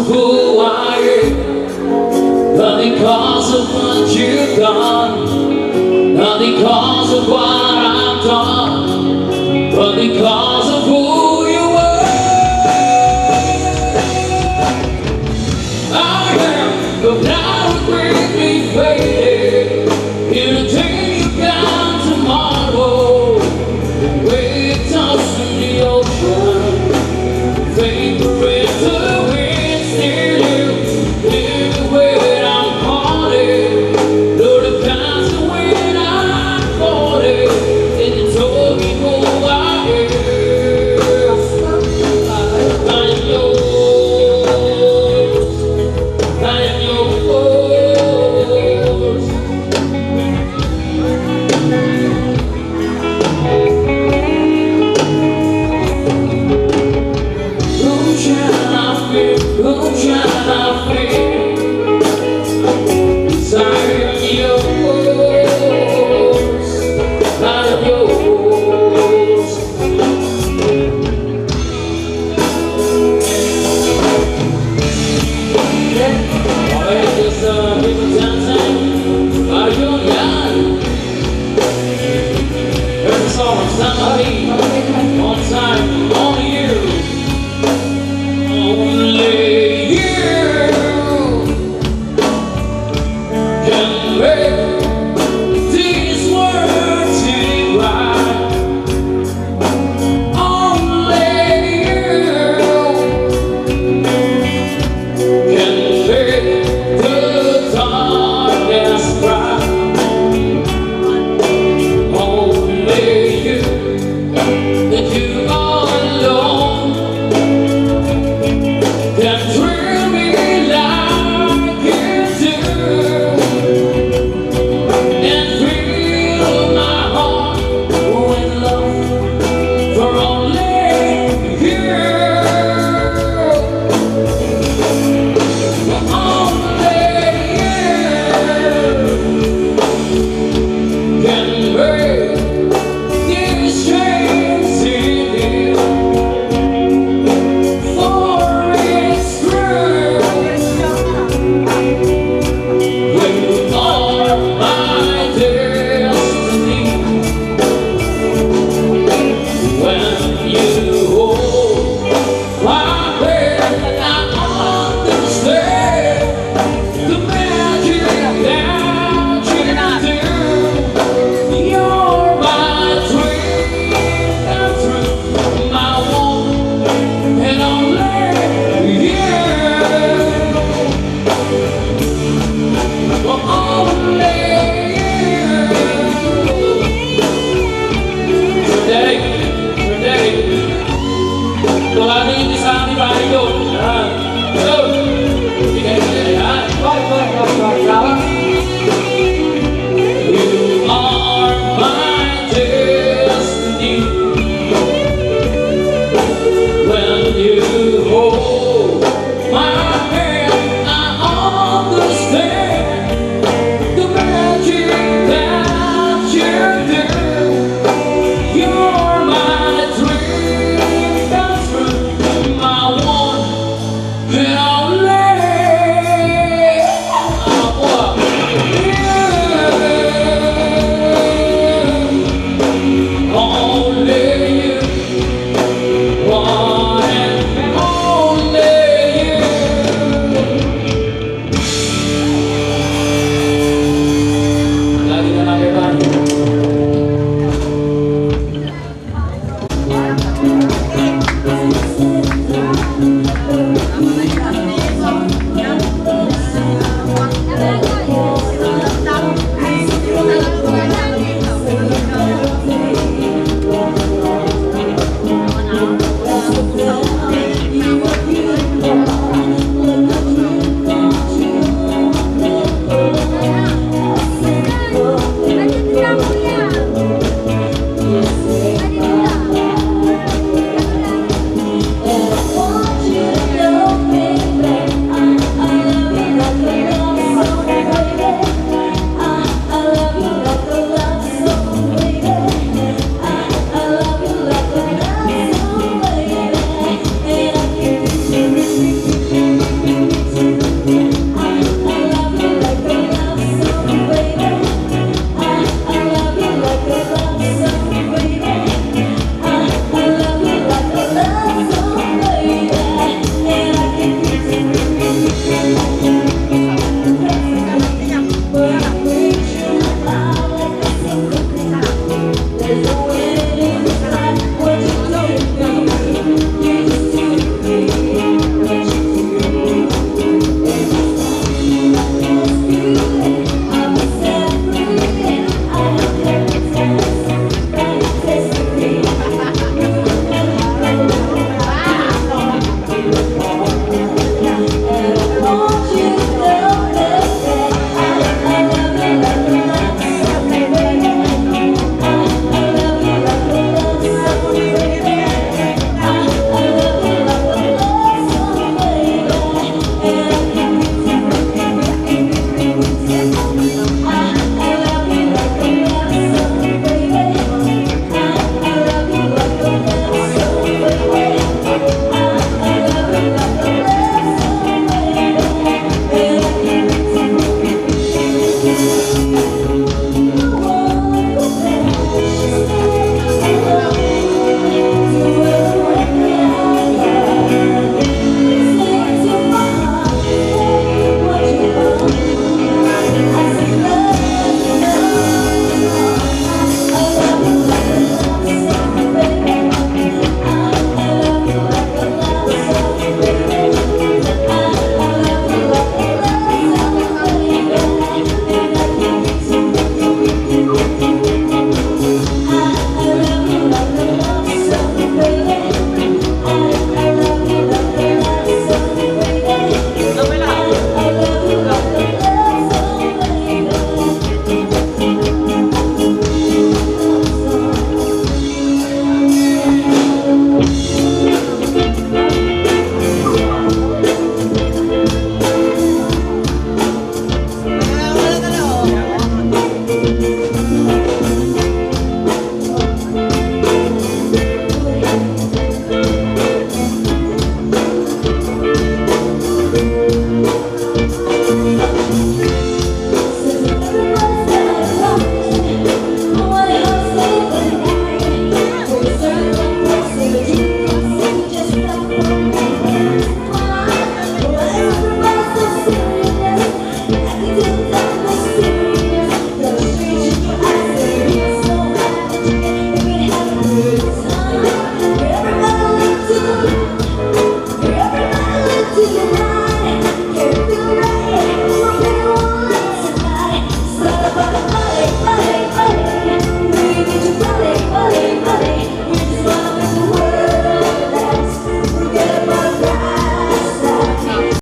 who I am, not because of what you've done, not because of what I've done, but because of who you were. I am the now greatly faded, in a day you got tomorrow, the way it tossed in the ocean, vapor in the wind, still everywhere I'm haunted. Though the past and when I fought it, and you told me who I am. I am yours, I am yours. Who shall I fear? Who shall I fear? 'Cause I am yours, I am yours. I just people dancing, are you young? Every song is not my beat, on time, only you, only you can make these words seem right. Only you can make the darkness bright. Only you, and you alone, can thrill me like you do, and fill my heart with love for only you. Only you can break these chains in you, for it's true. You are my destiny. When you hold my hand, I understand the magic that you do. You're my dream come true, my one and only you. Only you. Today, well, I need this anybody go. Go. You can get it, huh? You are my destiny. When you hold my hand, I understand the magic that you do. You're my dream come true, my one and only. Only you, one and only you. Lagi na lang everybody. Thank you.